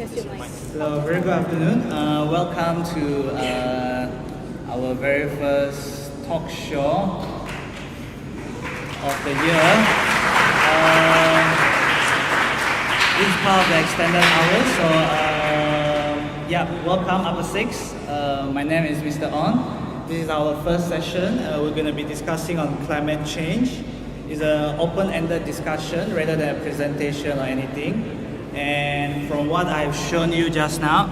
Hello, very good afternoon. Welcome to our very first talk show of the year. This is part of the extended hours, so welcome Upper 6. My name is Mr. On. This is our first session. We're going to be discussing on climate change. It's an open-ended discussion rather than a presentation or anything. And from what I've shown you just now,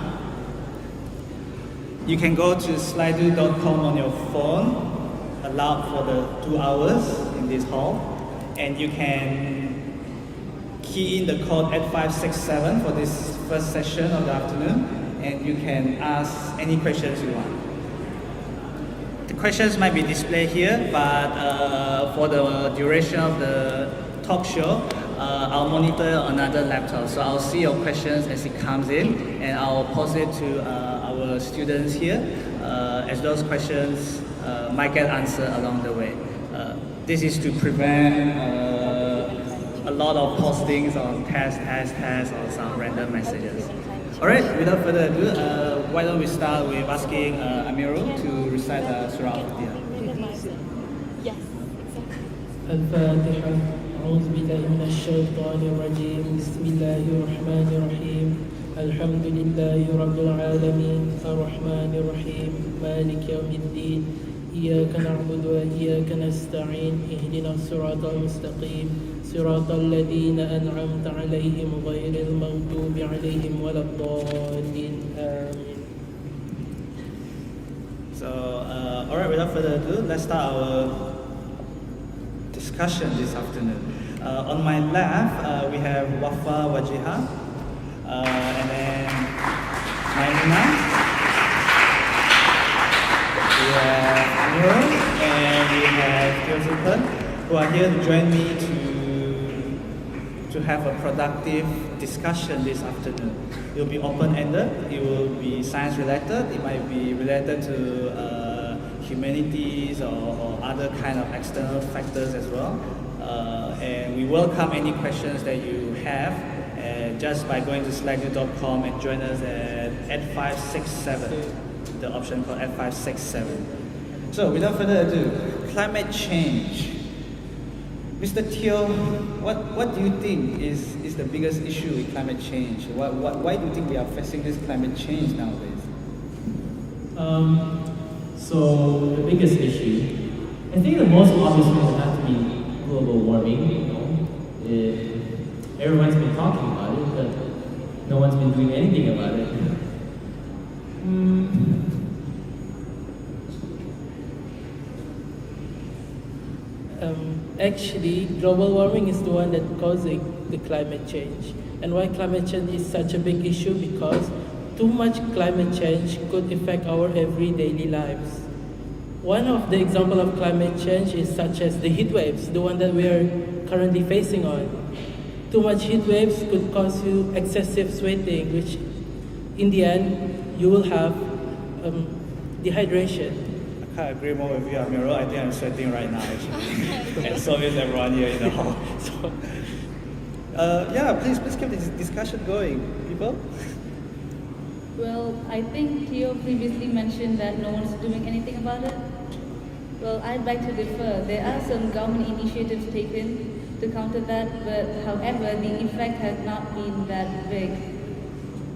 you can go to slido.com on your phone, allowed for the 2 hours in this hall, and you can key in the code 8567 for this first session of the afternoon, and you can ask any questions you want. The questions might be displayed here, but for the duration of the talk show, I'll monitor another laptop, so I'll see your questions as it comes in, and I'll post it to our students here, as those questions might get answered along the way. This is to prevent a lot of postings on test, or some random messages. Alright, without further ado, why don't we start with asking Amirul to recite Surah Al-Fatiha. Yes, Al-Fatiha. أعوذ بالله من الشيطان الرجيم بسم الله الرحمن الرحيم الحمد لله رب العالمين الرحمن الرحيم مالك يوم الدين إياك نعبد وإياك نستعين اهدنا الصراط المستقيم صراط الذين أنعمت عليهم غير المغضوب عليهم ولا الضالين آمين. So, alright, without further ado, let's start our discussion this afternoon. On my left, we have Wafa Wajiha, and then Maimuna. We have Amir, and we have Teosupan, who are here to join me to have a productive discussion this afternoon. It will be open-ended, it will be science-related, it might be related to humanities or other kind of external factors as well. And we welcome any questions that you have just by going to slido.com and join us at 8567, the option called 8567. So without further ado, climate change. Mr. Teo, what do you think is the biggest issue with climate change? Why do you think we are facing this climate change nowadays? So the biggest issue, I think the most obvious one would have to be global warming. Everyone's been talking about it, but no one's been doing anything about it. Actually, global warming is the one that's causing the climate change. And why climate change is such a big issue? Because too much climate change could affect our everyday lives. One of the examples of climate change is such as the heat waves, the one that we are currently facing on. Too much heat waves could cause you excessive sweating, which in the end you will have dehydration. I can't agree more with you, Amirul. I think I'm sweating right now, actually. And so is everyone here in the hall. So, please keep this discussion going, people. Well, I think Theo previously mentioned that no one's doing anything about it. Well, I'd like to differ. There are some government initiatives taken to counter that, but however, the effect has not been that big.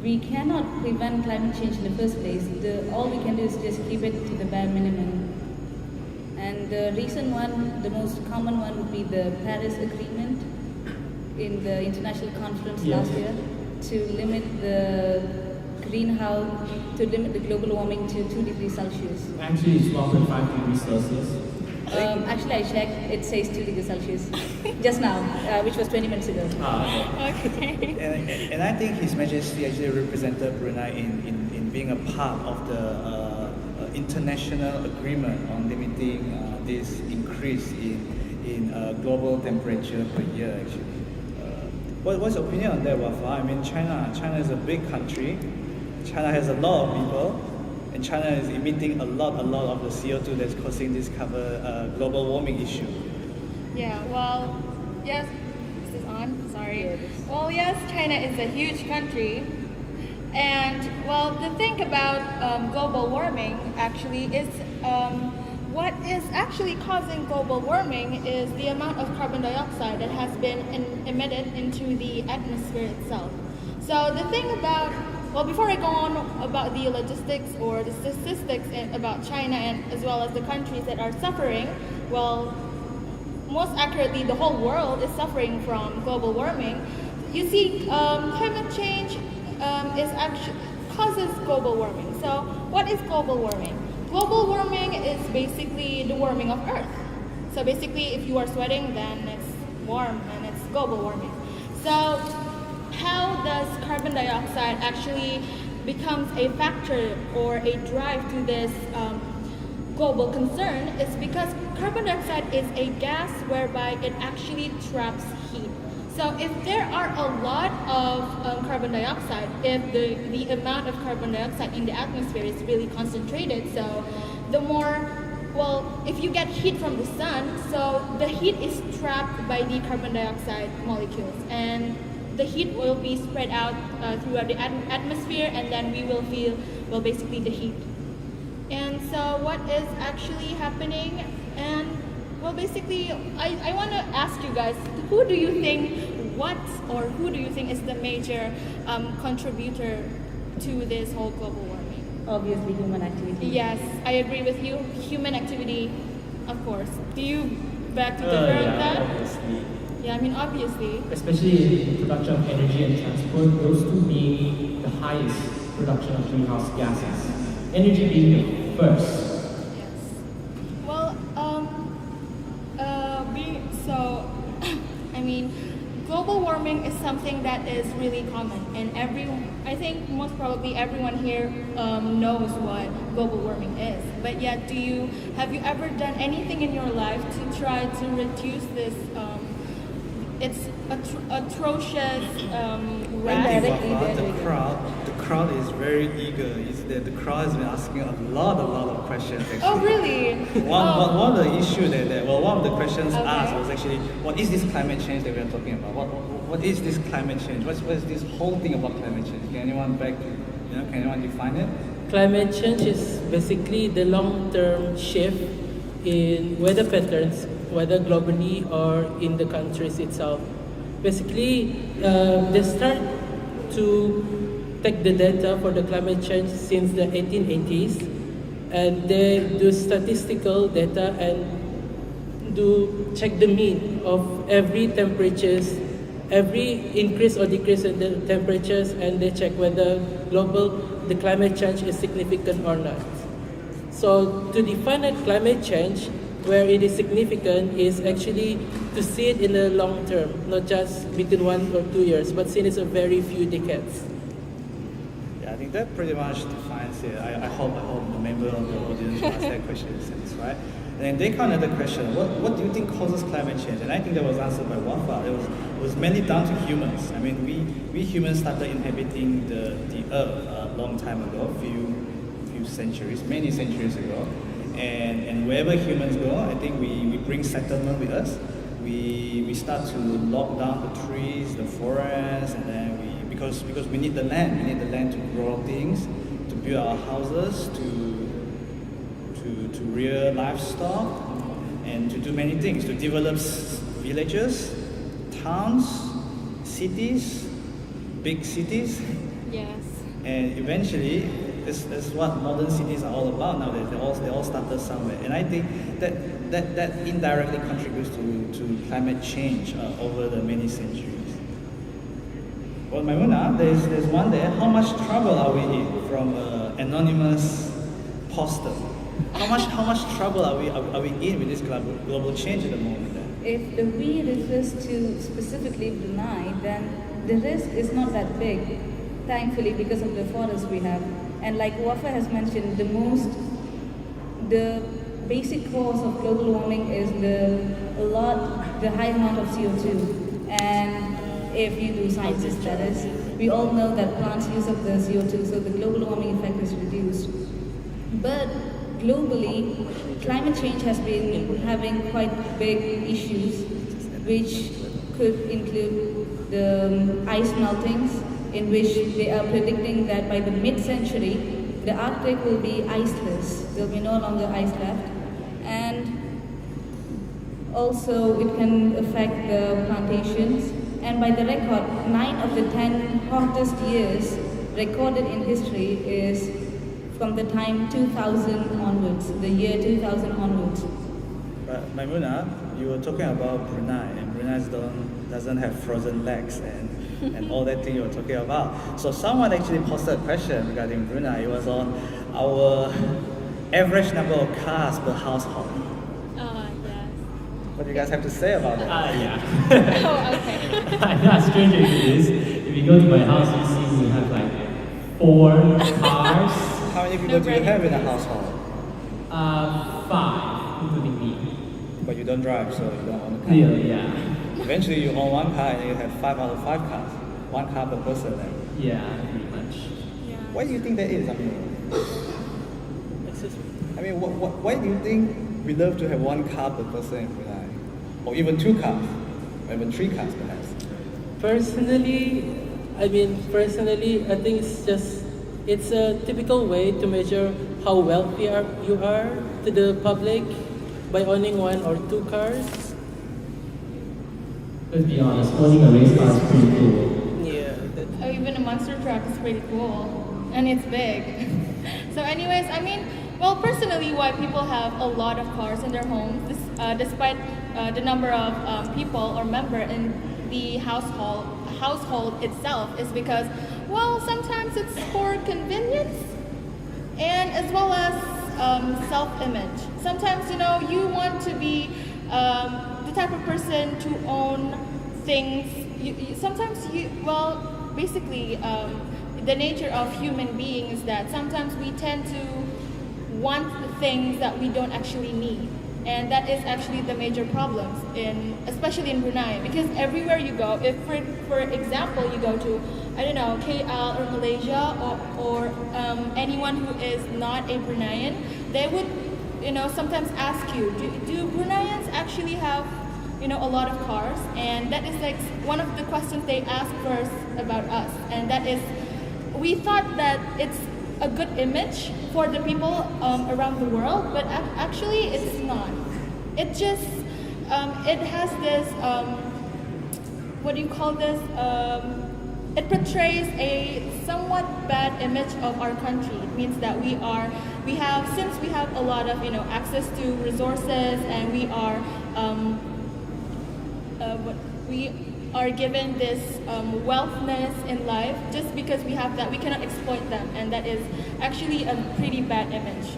We cannot prevent climate change in the first place. All we can do is just keep it to the bare minimum. And the recent one, the most common one would be the Paris Agreement in the international conference last year to limit the global warming to 2 degrees Celsius. Actually, it's 1.5 degrees Celsius. Actually, I checked, it says 2 degrees Celsius just now, which was 20 minutes ago. Okay. And I think His Majesty actually represented Brunei in being a part of the international agreement on limiting this increase in global temperature per year, actually. What's your opinion on that, Wafa? I mean, China is a big country. China has a lot of people, and China is emitting a lot of the CO2 that's causing this global warming issue. Yeah, well, yes, this is on, sorry. Well, yes, China is a huge country, And well, the thing about global warming actually is what is actually causing global warming is the amount of carbon dioxide that has been emitted into the atmosphere itself. So the thing about, well, before I go on about the logistics or the statistics about China and as well as the countries that are suffering, well, most accurately, the whole world is suffering from global warming. You see, climate change is actually causes global warming. So, what is global warming? Global warming is basically the warming of Earth. So basically, if you are sweating, then it's warm and it's global warming. So, how does carbon dioxide actually becomes a factor or a drive to this global concern is because carbon dioxide is a gas whereby it actually traps heat. So if there are a lot of carbon dioxide, if the amount of carbon dioxide in the atmosphere is really concentrated, so the more, well, if you get heat from the sun, so the heat is trapped by the carbon dioxide molecules, and the heat will be spread out throughout the atmosphere, and then we will feel, well, basically the heat. And so what is actually happening, and well, basically, I want to ask you guys, who do you think is the major contributor to this whole global warming? Obviously, human activity. Yes, I agree with you. Human activity, of course. Do you back to differ on that? Obviously. Yeah, I mean, obviously. Especially in the production of energy and transport, those two being the highest production of greenhouse gases. Energy being the first. Yes. Well, so, I mean, global warming is something that is really common, and I think most probably everyone here knows what global warming is. But yet, have you ever done anything in your life to try to reduce this? It's atrocious I think the crowd is very eager. The crowd has been asking a lot of questions. Actually. Oh, really? One of the issues one of the questions Okay. asked was actually, what is this climate change that we are talking about? What is this climate change? What is this whole thing about climate change? Can anyone define it? Climate change is basically the long-term shift in weather patterns, whether globally or in the countries itself. Basically, they start to take the data for the climate change since the 1880s, and they do statistical data and do check the mean of every increase or decrease in the temperatures, and they check whether the climate change is significant or not. So to define a climate change, where it is significant is actually to see it in the long term, not just between 1 or 2 years, but seen as a very few decades. Yeah, I think that pretty much defines it. I hope the member of the audience asked that question in a sense, right? And they kind of had the question, what do you think causes climate change? And I think that was answered by Wafa. It was mainly down to humans. I mean, we humans started inhabiting the Earth a long time ago, few centuries, many centuries ago. And wherever humans go, I think we bring settlement with us. We start to lock down the trees, the forests, and then because we need the land to grow things, to build our houses, to rear livestock, and to do many things, to develop villages, towns, cities, big cities. Yes. And eventually, that's what modern cities are all about nowadays. They all started somewhere, and I think that indirectly contributes to climate change over the many centuries. Well, Maimuna, there's one there. How much trouble are we in from anonymous poster? How much trouble are we in with this global change at the moment? Then? If the we refers to specifically Brunei, then the risk is not that big, thankfully, because of the forests we have. And like Wafa has mentioned, the basic cause of global warming is the high amount of CO2. And if you do science studies, we all know that plants use up the CO2, so the global warming effect is reduced. But globally, climate change has been having quite big issues, which could include the ice meltings, in which they are predicting that by the mid-century, the Arctic will be iceless. There will be no longer ice left. And also it can affect the plantations. And by the record, 9 of the 10 hottest years recorded in history is from the time 2000 onwards, the year 2000 onwards. But Maimuna, you were talking about Brunei, and Brunei doesn't have frozen legs and all that thing you were talking about. So someone actually posted a question regarding Brunei. It was on our average number of cars per household. Yes. What do you guys have to say about that? Yeah. Oh, okay. I'm not stranger to this. If you go to my house, you see we have like 4 cars. How many people do you have in a household? 5, including me. But you don't drive, so you don't own a car. Yeah. Eventually you own 1 car and you have 5 out of 5 cars. 1 car per person then. Yeah, pretty much. Yeah. Why do you think that is? Excuse me. Why do you think we love to have 1 car per person in Brunei? Or even 2 cars? Or even 3 cars perhaps? Personally, I think it's a typical way to measure how wealthy you are to the public by owning 1 or 2 cars. Let's be honest, owning a race car is pretty cool. Yeah. Or even a monster truck is pretty cool, and it's big. So anyways, personally, why people have a lot of cars in their homes, despite the number of people or member in the household itself, is because, well, sometimes it's for convenience and as well as self-image. Sometimes, you want to be the type of person to own things. The nature of human beings is that sometimes we tend to want the things that we don't actually need. And that is actually the major problems, especially in Brunei, because everywhere you go, if for example you go to, I don't know, KL or Malaysia or anyone who is not a Bruneian, they would, sometimes ask you, do Bruneians actually have, a lot of cars? And that is like one of the questions they ask first about us, and that is, we thought that it's a good image for the people around the world, but actually it's not. It just, it has this, what do you call this? It portrays a somewhat bad image of our country. It means that since we have a lot of, access to resources, and we are given this wealthness in life, just because we have that, we cannot exploit them, and that is actually a pretty bad image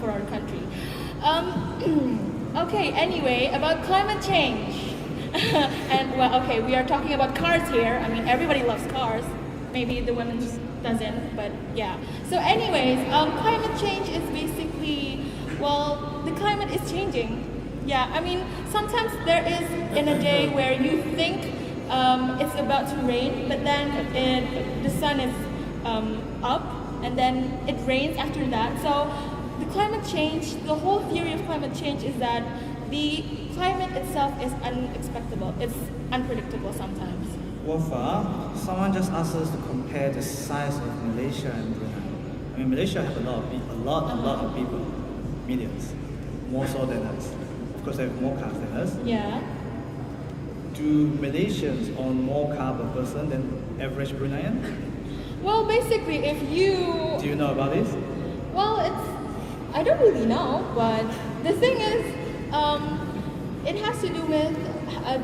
for our country. Okay, anyway, about climate change. We are talking about cars here. Everybody loves cars. Maybe the women just doesn't, but yeah. So anyways, climate change is basically, the climate is changing. Yeah, sometimes there is in a day where you think it's about to rain, but then the sun is up, and then it rains after that. So the climate change, the whole theory of climate change is that the climate itself is unexpectable. It's unpredictable sometimes. Wafa, someone just asked us to compare the size of Malaysia and Brunei. Malaysia has a lot of people, millions, more so than us. Of course, they have more cars than us. Yeah. Do Malaysians own more car per person than average Bruneian? Well, basically, if you... Do you know about this? Well, I don't really know, but the thing is, it has to do with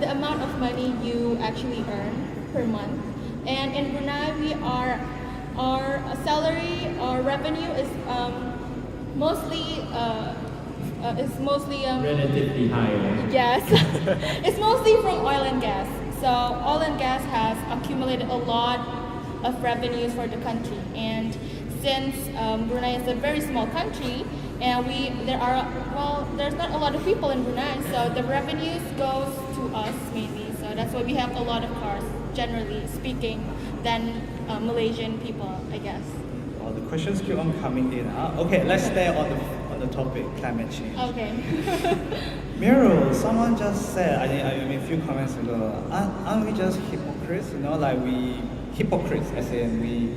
the amount of money you actually earn per month. And in Brunei, our salary, our revenue is mostly Relatively higher. Yes, it's mostly from oil and gas. So oil and gas has accumulated a lot of revenues for the country, and since Brunei is a very small country, and there's not a lot of people in Brunei, so the revenues goes to us mainly. So that's why we have a lot of cars, generally speaking, than Malaysian people, I guess. Well, the questions keep on coming in. Okay, let's stay on the topic, climate change. Okay. Miro, someone just said, a few comments ago, aren't we just hypocrites? Like we hypocrites, as in we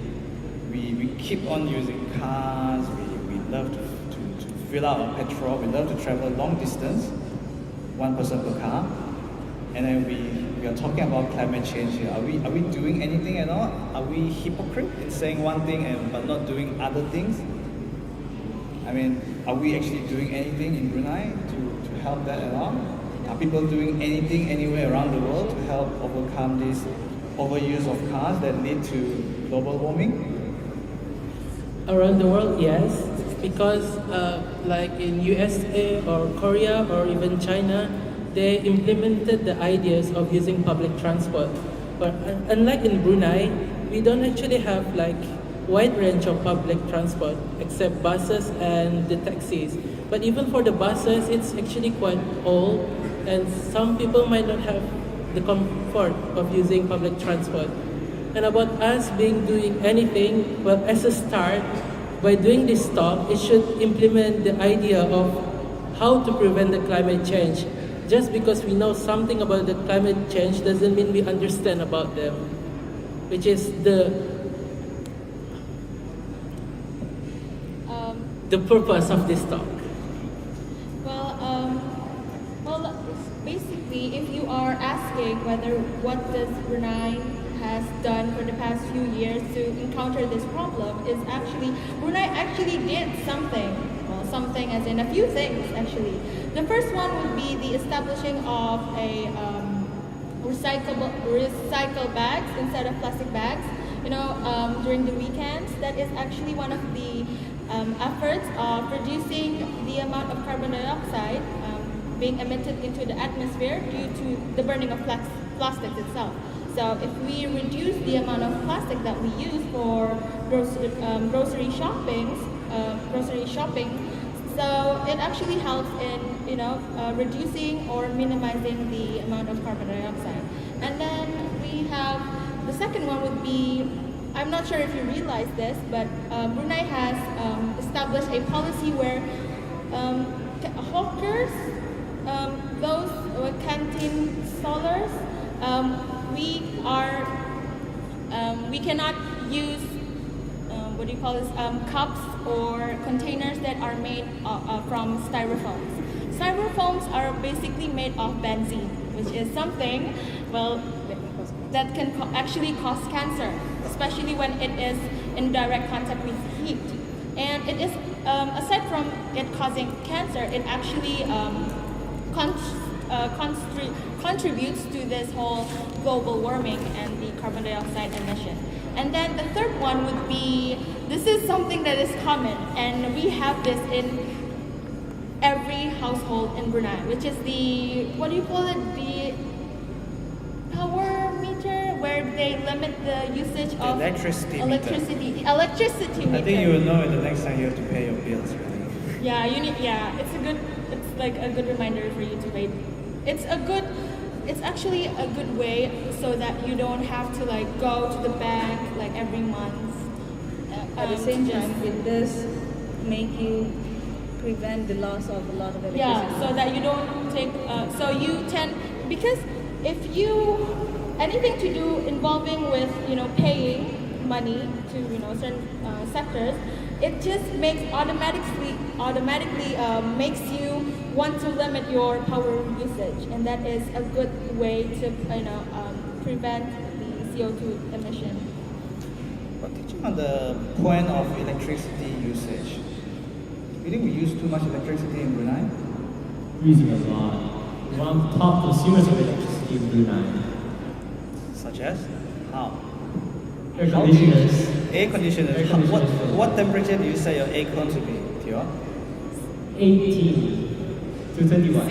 keep on using cars, we love to fill out our petrol, we love to travel long distance, one person per car, and then we are talking about climate change here. Are we doing anything at all? Are we hypocrite in saying one thing but not doing other things? I mean, are we actually doing anything in Brunei to help that at all? Are people doing anything anywhere around the world to help overcome this overuse of cars that lead to global warming? Around the world, yes, because like in USA or Korea or even China, they implemented the ideas of using public transport. But unlike in Brunei, we don't actually have like wide range of public transport except buses and the taxis. But even for the buses, it's actually quite old, and some people might not have the comfort of using public transport. And about us doing anything, well, as a start, by doing this talk, it should implement the idea of how to prevent the climate change. Just because we know something about the climate change doesn't mean we understand about them, which is the purpose of this talk. Well, basically, if you are asking whether what does Brunei has done for the past few years to encounter this problem, is actually Brunei actually did something. Well, something as in a few things actually. The first one would be the establishing of a recycle bags instead of plastic bags. During the weekends, that is actually one of the efforts of reducing the amount of carbon dioxide being emitted into the atmosphere due to the burning of plastics itself. So if we reduce the amount of plastic that we use for grocery shopping, so it actually helps in reducing or minimizing the amount of carbon dioxide. And then we have the second one would be, I'm not sure if you realize this, but Brunei has established a policy where hawkers, those canteen stallers, we cannot use cups or containers that are made from styrofoams. Styrofoams are basically made of benzene, which is something, that can actually cause cancer, especially when it is in direct contact with heat. And it is, aside from it causing cancer, it actually contributes to this whole global warming and the carbon dioxide emission. And then the third one would be, this is something that is common, and we have this in every household in Brunei, which is the the power meter, where they limit the usage of electricity meter. Electricity meter. I think you will know it the next time you have to pay your bills, really. Yeah, it's like a good reminder for you to pay. It's actually a good way so that you don't have to go to the bank every month. At the same time, it does make you prevent the loss of a lot of electricity. Yeah, so that you don't take, because if you, anything to do involving with, paying money to, certain sectors, it just automatically makes you want to limit your power usage, and that is a good way to, prevent the CO2 emission. But teaching on the point of electricity usage, do you think we use too much electricity in Brunei? Using a lot. One of the top consumers of electricity in Brunei. Such as? How? Air conditioners. Air conditioners. Air conditioners. What temperature do you set your aircon to be, Tio? 18 to 21.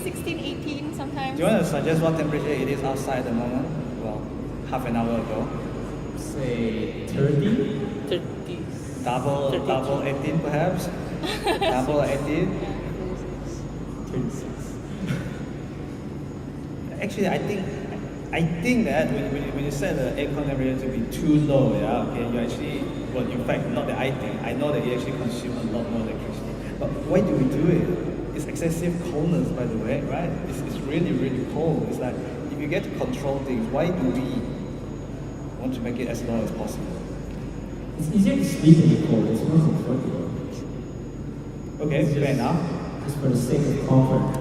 16, 18 sometimes. Do you want to suggest what temperature it is outside at the moment? Well, half an hour ago. Say 30? 30. Double 18 perhaps? Double 18? 36. Actually, I think that when you set the aircon temperature to be too low, you actually, in fact, not that I think, I know that it actually consumes a lot more electricity. But why do we do it? It's excessive coldness, by the way, right? It's really, really cold. It's like, if you get to control things, why do we want to make it as low as possible. It's easier to sleep in the cold. It's more comfortable. Okay, It's fair just- enough. Just for the sake of comfort.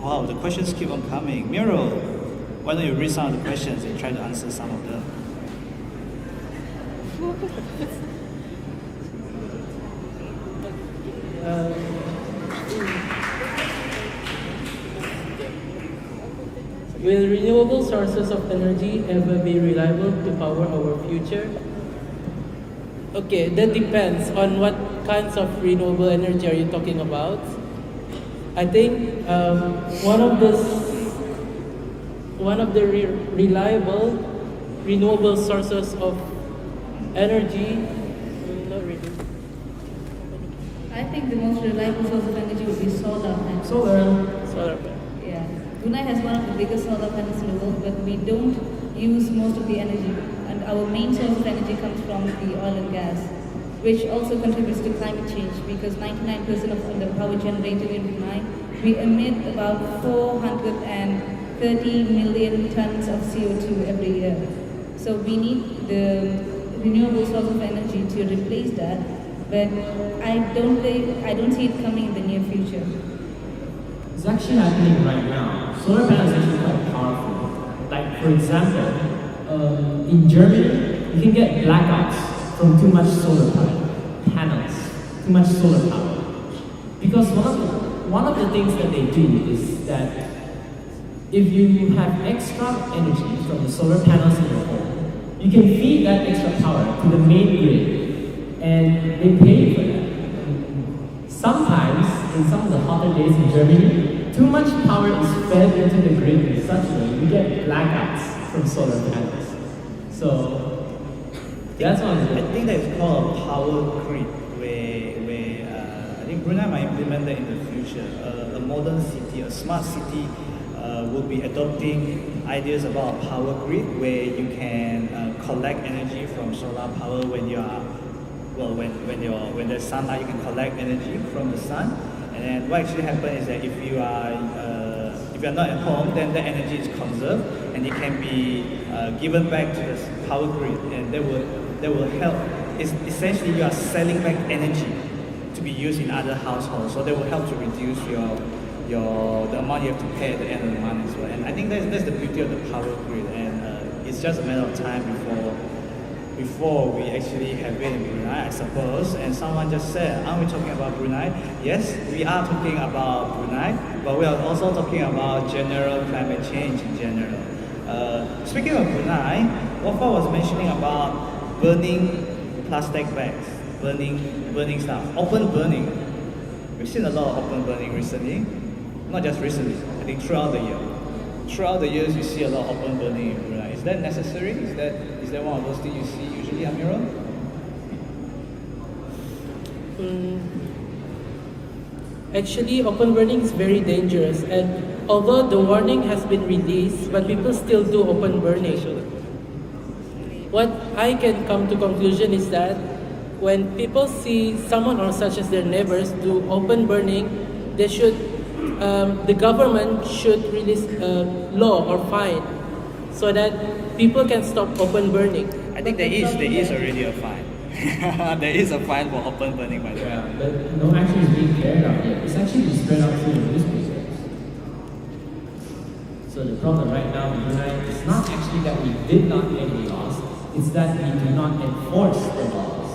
Wow, the questions keep on coming. Miro, why don't you read some of the questions and try to answer some of them? Will renewable sources of energy ever be reliable to power our future? Okay, that depends on what kinds of renewable energy are you talking about. I think one of the reliable renewable sources of energy. Not really. I think the most reliable source of energy would be solar panels. Solar. Solar panel. Yeah. Brunei has one of the biggest solar panels in the world, but we don't use most of the energy. And our main source of energy comes from the oil and gas, which also contributes to climate change because 99% of the power generated in Brunei, we emit about 430 million tons of CO2 every year. So we need the renewable source of energy to replace that, but I don't see it coming in the near future. It's actually happening right now. Solar panels are actually quite powerful. Like, for example, in Germany, you can get blackouts from too much solar panels, too much solar power. Because one of the things that they do is that if you have extra energy from the solar panels in your home, you can feed that extra power to the main grid, and they pay you for that. Sometimes, in some of the hotter days in Germany, too much power is fed into the grid in such a way you get blackouts from solar panels. So that's one of I the think that is called a power grid, where I think Brunei might implement that in the future. A modern city, a smart city, will be adopting ideas about power grid, where you can collect energy from solar power when you are when there's sunlight, you can collect energy from the sun. And then what actually happens is that if you're not at home, then the energy is conserved and it can be given back to the power grid, and that will help. It's essentially you are selling back energy to be used in other households, so that will help to reduce the amount you have to pay at the end of the month as well. And I think that's the beauty of the power grid, and it's just a matter of time before we actually have it in Brunei, I suppose. And someone just said, aren't we talking about Brunei? Yes, we are talking about Brunei, but we are also talking about general climate change in general. Speaking of Brunei, Wafa was mentioning about burning plastic bags, burning stuff, open burning. We've seen a lot of open burning recently, not just recently, I think throughout the year. Throughout the years, you see a lot of open burning in Brunei. Is that necessary? Is that one of those things you see usually, Amira? Actually, open burning is very dangerous, and although the warning has been released, but people still do open burning. What I can come to conclusion is that when people see someone or such as their neighbors do open burning, they should, the government should release a law or fine so that people can stop open burning. I think there is already a fine. There is a fine for open burning, by the way. Yeah, but no action is being carried out yet. It's actually being spread out through the newspapers. So the problem right now in Brunei is not actually that we did not get any laws, it's that we do not enforce the laws.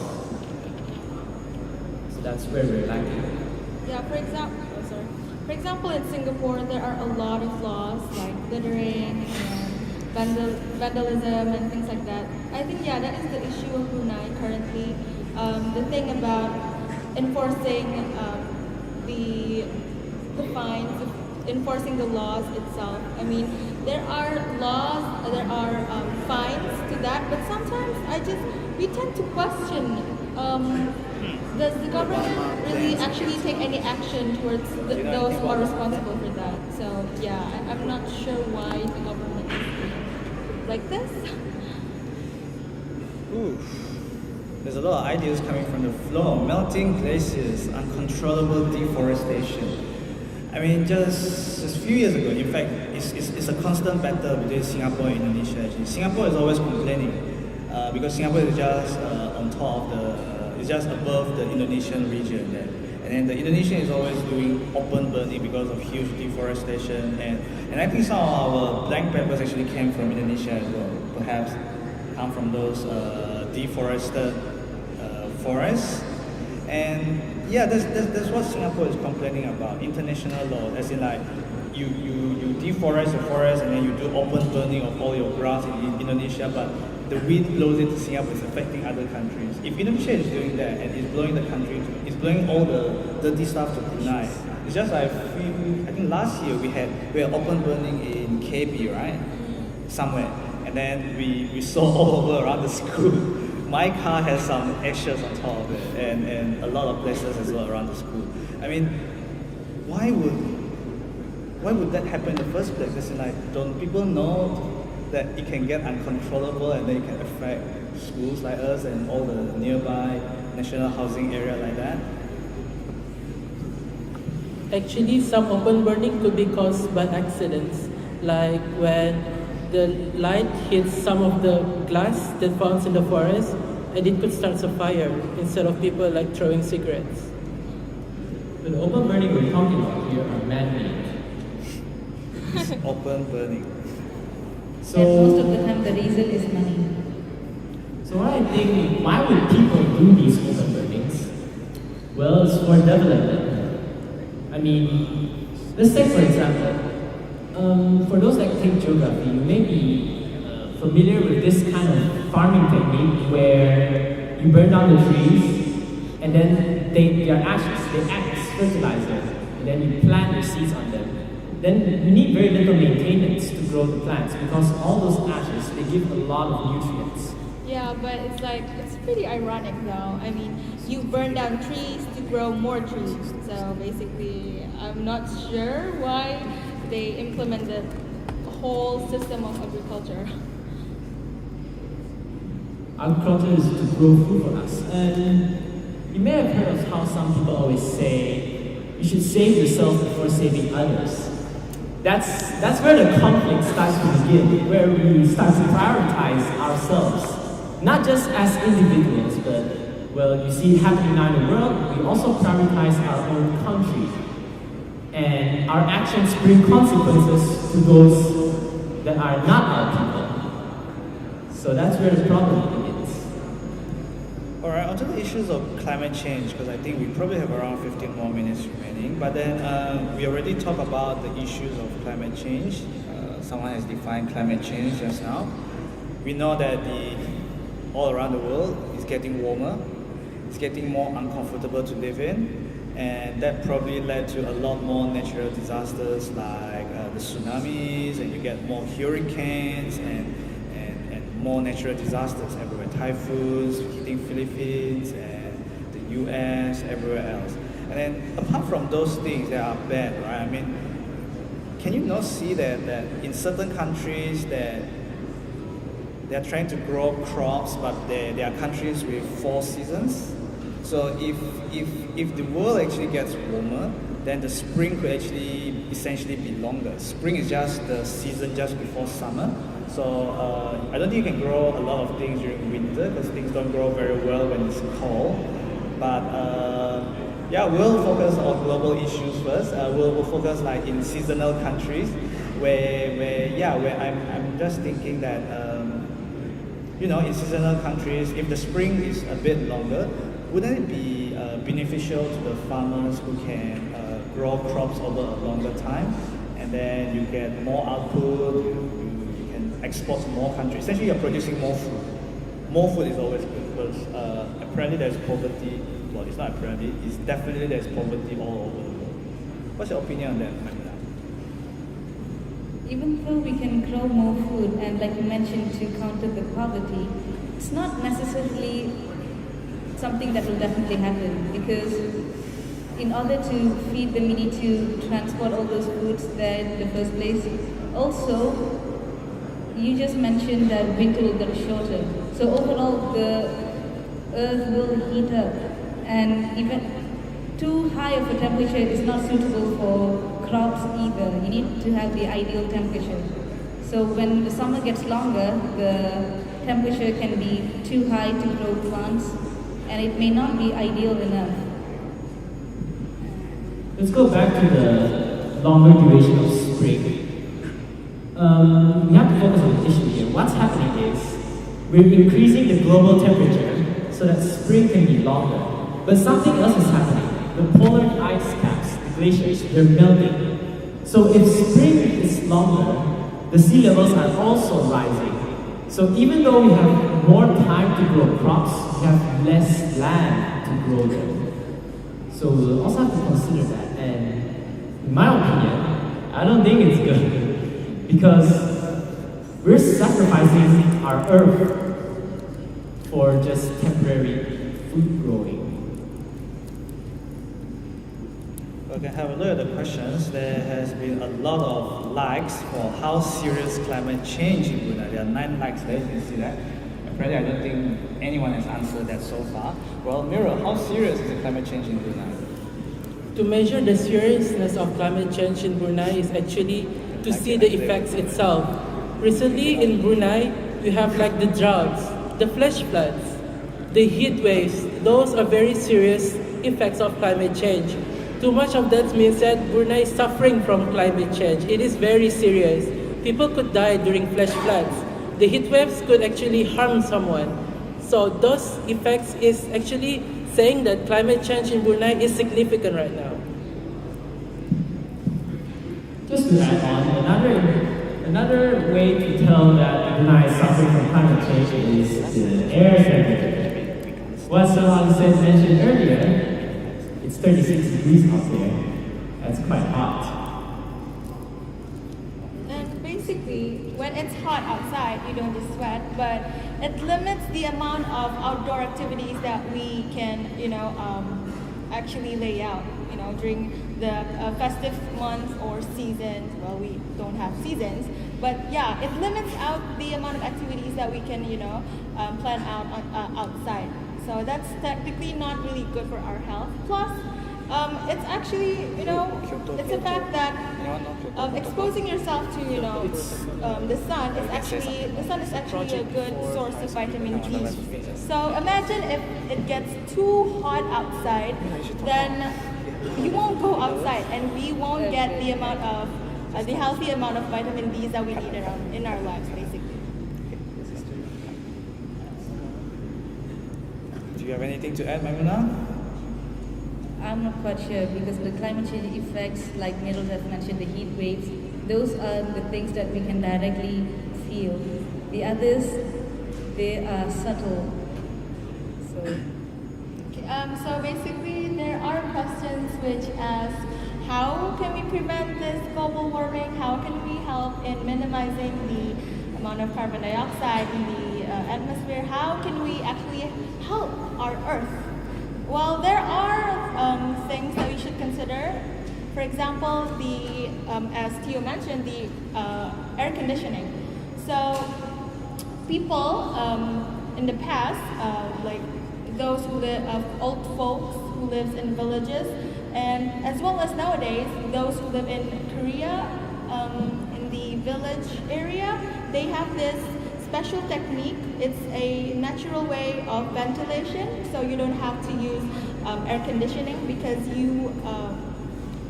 So that's where we're lacking. Yeah, for example, in Singapore, there are a lot of laws like littering and vandalism and things like that. I think, yeah, that is the issue of Brunei currently. The thing about enforcing the fines, enforcing the laws itself. I mean, there are laws, there are fines to that, but sometimes we tend to question, does the government really actually take any action towards those who are responsible for that? So yeah, I'm not sure why the government is like this. Ooh. There's a lot of ideas coming from the floor. Melting glaciers, uncontrollable deforestation. I mean, just a few years ago, in fact, it's a constant battle between Singapore and Indonesia. Actually, Singapore is always complaining because Singapore is just on top of the, it's just above the Indonesian region there. And then the Indonesian is always doing open burning because of huge deforestation, and I think some of our blank peppers actually came from Indonesia as well, perhaps come from those deforested forests. And yeah, that's what Singapore is complaining about, international law, as in like you deforest the forest and then you do open burning of all your grass in Indonesia, but the wind blows into Singapore, is affecting other countries. If Indonesia is doing that and it's blowing the country, it's blowing all the dirty stuff to Brunei. It's just like I think last year we had open burning in KB, right? Somewhere. And then we saw all over around the school. My car has some ashes on top of it, and a lot of places as well around the school. I mean, why would that happen in the first place? It's like, don't people know that it can get uncontrollable and then it can affect schools like us and all the nearby national housing area like that? Actually, some open burning could be caused by accidents, like when the light hits some of the glass that falls in the forest, and it could start a fire instead of people like throwing cigarettes. But the open burning we're talking about here are man-made. Open burning. So, and most of the time the reason is money. So what I think, why would people do these open burnings? Well, it's for development. I mean, let's take for example, for those that take geography, you may be familiar with this kind of farming technique where you burn down the trees and then their ashes, they act as fertilizer, and then you plant your seeds on them. Then you need very little maintenance to grow the plants because all those ashes, they give a lot of nutrients. Yeah, but it's pretty ironic though. I mean, you burn down trees to grow more trees. So basically, I'm not sure why they implemented a whole system of agriculture. Agriculture is to grow food for us. And you may have heard of how some people always say, you should save yourself before saving others. That's where the conflict starts to begin, where we start to prioritize ourselves. Not just as individuals, but, well, you see it happening now in the world, we also prioritize our own country. And our actions bring consequences to those that are not our people. So that's where the problem begins. Alright, onto the issues of climate change, because I think we probably have around 15 more minutes remaining. But then we already talked about the issues of climate change. Someone has defined climate change just now. We know that all around the world is getting warmer, it's getting more uncomfortable to live in, and that probably led to a lot more natural disasters like the tsunamis, and you get more hurricanes and more natural disasters everywhere, typhoons hitting Philippines and the US, everywhere else. And then apart from those things that are bad, right? I mean, can you not see that in certain countries that they're trying to grow crops, but they are countries with 4 seasons? So if the world actually gets warmer, then the spring could actually essentially be longer. Spring is just the season just before summer. So I don't think you can grow a lot of things during winter because things don't grow very well when it's cold. But yeah, we'll focus on global issues first. We'll focus like in seasonal countries where I'm just thinking that in seasonal countries, if the spring is a bit longer, wouldn't it be beneficial to the farmers who can grow crops over a longer time, and then you get more output, you can export to more countries. Essentially, you're producing more food. More food is always good because apparently there's poverty. Well, it's not apparently, it's definitely there's poverty all over the world. What's your opinion on that, Magda? Even though we can grow more food and like you mentioned to counter the poverty, it's not necessarily something that will definitely happen because in order to feed them, we need to transport all those foods there in the first place. Also, you just mentioned that winter will get shorter. So overall, the earth will heat up, and even too high of a temperature is not suitable for crops either. You need to have the ideal temperature. So when the summer gets longer, the temperature can be too high to grow plants, and it may not be ideal enough. Let's go back to the longer duration of spring. We have to focus on the issue here. What's happening is we're increasing the global temperature so that spring can be longer. But something else is happening. The polar ice caps, the glaciers, they're melting. So if spring is longer, the sea levels are also rising. So even though we have more time to grow crops, we have less land to grow them. So we'll also have to consider that. And in my opinion, I don't think it's good because we're sacrificing our earth for just temporary food growing. We can have a look at the questions. There has been a lot of likes for how serious climate change in Brunei. There are 9 likes there, you can see that. Apparently, I don't think anyone has answered that so far. Well, Mira, how serious is the climate change in Brunei? To measure the seriousness of climate change in Brunei is actually to see the effects itself. Recently in Brunei, we have like the droughts, the flash floods, the heat waves. Those are very serious effects of climate change. Too much of that means that Brunei is suffering from climate change. It is very serious. People could die during flash floods. The heat waves could actually harm someone. So those effects is actually saying that climate change in Brunei is significant right now. Just to add on, another way to tell that Brunei is suffering from climate change is the air temperature. What Salman said mentioned earlier, it's 36 degrees out there. That's quite hot. And basically, when it's hot outside, you don't just sweat, but it limits the amount of outdoor activities that we can, actually lay out, during the festive months or seasons. Well, we don't have seasons, but yeah, it limits out the amount of activities that we can, plan out outside. So that's technically not really good for our health. Plus, it's actually, it's a fact that exposing yourself to, the sun is actually a good source of vitamin D. So imagine if it gets too hot outside, then you won't go outside, and we won't get the amount of the healthy amount of vitamin D that we need in our lives, basically. Do you have anything to add, Maimuna? I'm not quite sure because the climate change effects, like Meryl has mentioned, the heat waves, those are the things that we can directly feel. The others, they are subtle. So basically, there are questions which ask, how can we prevent this global warming? How can we help in minimizing the amount of carbon dioxide in the atmosphere? How can we actually help our Earth? Well, there are things that we should consider. For example, as Theo mentioned, the air conditioning. So people in the past, like those who live, old folks who live in villages, and as well as nowadays, those who live in Korea, in the village area, they have this special technique. It's a natural way of ventilation, so you don't have to use air conditioning because you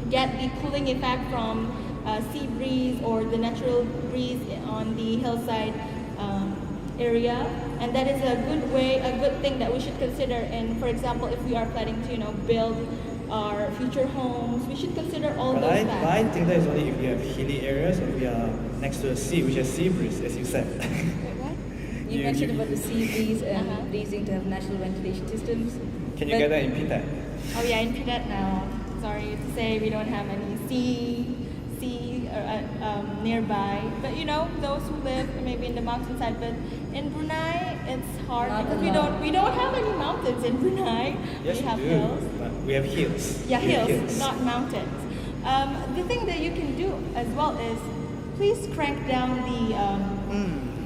get the cooling effect from sea breeze or the natural breeze on the hillside area, and that is a good thing that we should consider. And for example, if we are planning to build our future homes, we should consider all those facts. But I think that is only if we have hilly areas or we are next to the sea, which has sea breeze, as you said. You mentioned about the sea breeze and breezing to have natural ventilation systems. Can you get that in PTET? Oh yeah, in PTET now. Sorry to say we don't have any sea nearby. But those who live maybe in the mountainside. But in Brunei, it's hard because we don't have any mountains in Brunei. Yes, we have do. hills. But we have hills. Yeah, We have hills, not mountains. The thing that you can do as well is please crank down the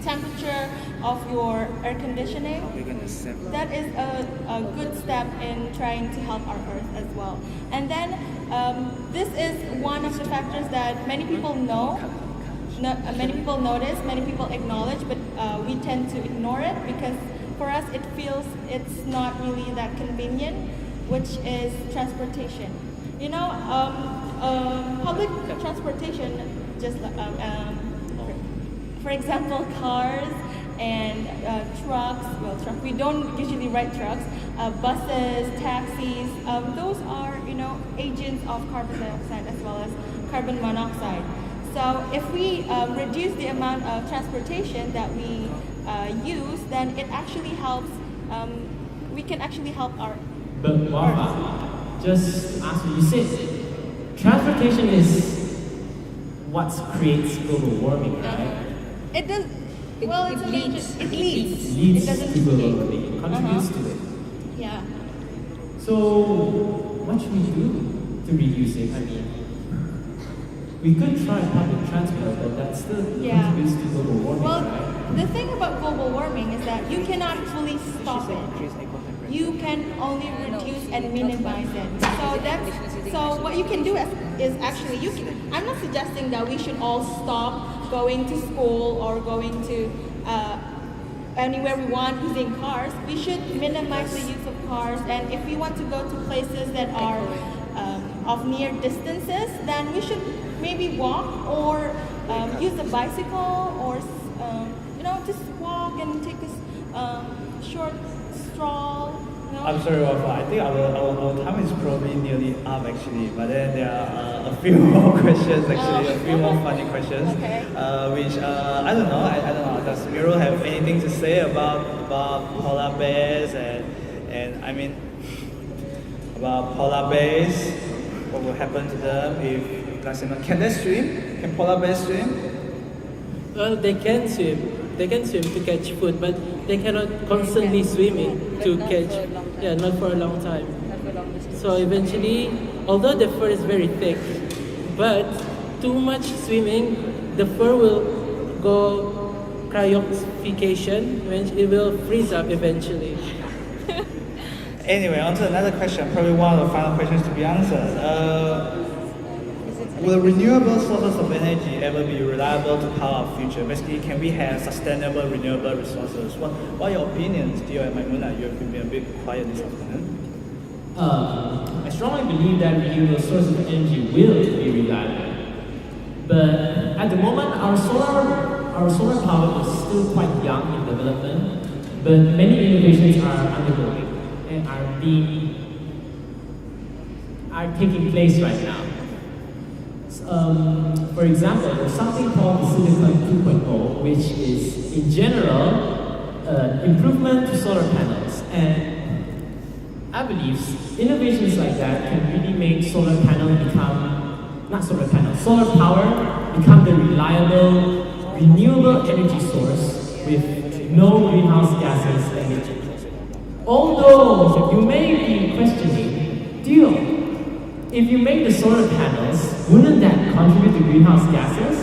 temperature of your air conditioning. We're gonna send That is a good step in trying to help our Earth as well. And then this is one of the factors that many people know, many people notice, many people acknowledge, but we tend to ignore it because for us it feels it's not really that convenient, which is transportation. You know, public transportation, just for example, cars and trucks. Well, we don't usually ride trucks. Buses, taxis. Those are, agents of carbon dioxide as well as carbon monoxide. So if we reduce the amount of transportation that we use, then it actually helps. We can actually help our. But Wafa, just ask you said transportation is what creates global warming, right? It does. Well, it's it a leads. major, it leads. It leads It doesn't to global create. warming. It contributes to it. Yeah. So, what should we do to reduce it? I mean, we could try public transport, but that still Yeah. contributes to global warming, Well, right? the thing about global warming is that you cannot fully stop it. You can only reduce and minimize it. So what you can do is actually I'm not suggesting that we should all stop going to school or going to anywhere we want using cars. We should minimize the use of cars, and if we want to go to places that are of near distances, then we should maybe walk or use a bicycle or just walk and take a short stroll. I'm sorry, Wafa. I think our time is probably nearly up actually, but then there are a few more questions actually, a few more funny questions, Okay. which I don't know. I don't know. Does Miro have anything to say about polar bears and I mean about polar bears? What will happen to them if can they swim? Can polar bears swim? Well, they can swim. They can swim to catch food, but they cannot constantly swimming to But not catch. for a long time. Yeah, not for a long time. Not for long distance. So eventually, although the fur is very thick, but too much swimming, the fur will go cryogenification, when it will freeze up eventually. Anyway, on to another question. Probably one of the final questions to be answered. Will renewable sources of energy ever be reliable to power our future? Basically, can we have sustainable renewable resources? What are your opinions, Dio and Maimuna? You have been a bit quiet this afternoon. I strongly believe that renewable sources of energy will be reliable. But at the moment, our solar power is still quite young in development, but many innovations are undergoing and are taking place right now. For example, there's something called the Silicon 2.0, which is in general improvement to solar panels, and I believe innovations like that can really make solar power become the reliable, renewable energy source with no greenhouse gases emitted. Although you may be questioning, if you make the solar panels, wouldn't that contribute to greenhouse gases?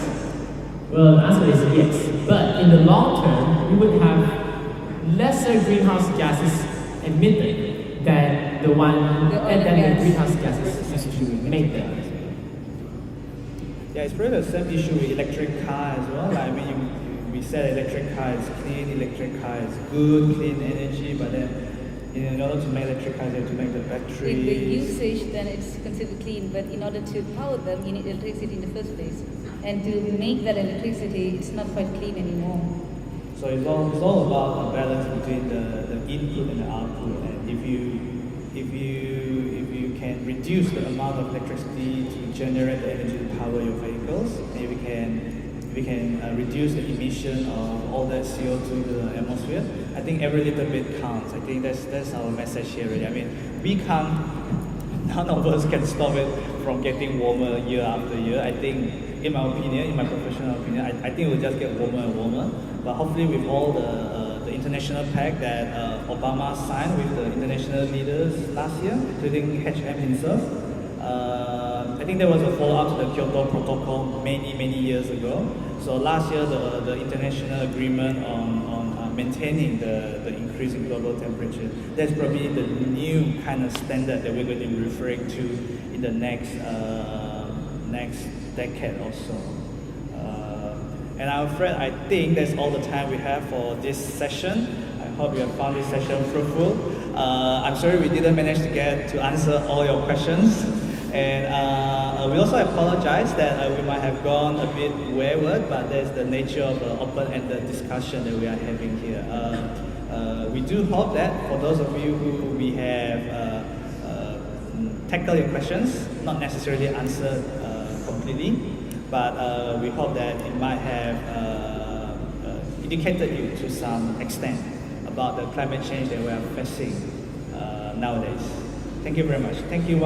Well, the answer is yes, but in the long term, we would have lesser greenhouse gases emitted than the greenhouse gases used to make them. Yeah, it's probably the same issue with electric car as well. Like, I mean, we said electric car is clean, electric car is good, clean energy, but then in order to make electric cars, you have to make the batteries. With the usage, then it's considered clean, but in order to power them, you need electricity in the first place. And to make that electricity, it's not quite clean anymore. So it's all about a balance between the input and the output. And if you can reduce the amount of electricity to generate the energy to power your vehicles, and we can reduce the emission of all that CO2 to the atmosphere, I think every little bit counts. I think that's our message here really. I mean, none of us can stop it from getting warmer year after year. I think, in my opinion, in my professional opinion, I think it will just get warmer and warmer. But hopefully with all the international pact that Obama signed with the international leaders last year, including HM himself, I think there was a follow-up to the Kyoto Protocol many years ago. So last year, the international agreement on maintaining the increase in global temperature, that's probably the new kind of standard that we're going to be referring to in the next decade or so. And I'm afraid I think that's all the time we have for this session. I hope you have found this session fruitful. I'm sorry we didn't manage to get to answer all your questions. And we also apologize that we might have gone a bit wayward, but that's the nature of the open-ended discussion that we are having here. We do hope that for those of you who we have tackled your questions, not necessarily answered completely, but we hope that it might have educated you to some extent about the climate change that we are facing nowadays. Thank you very much. Thank you.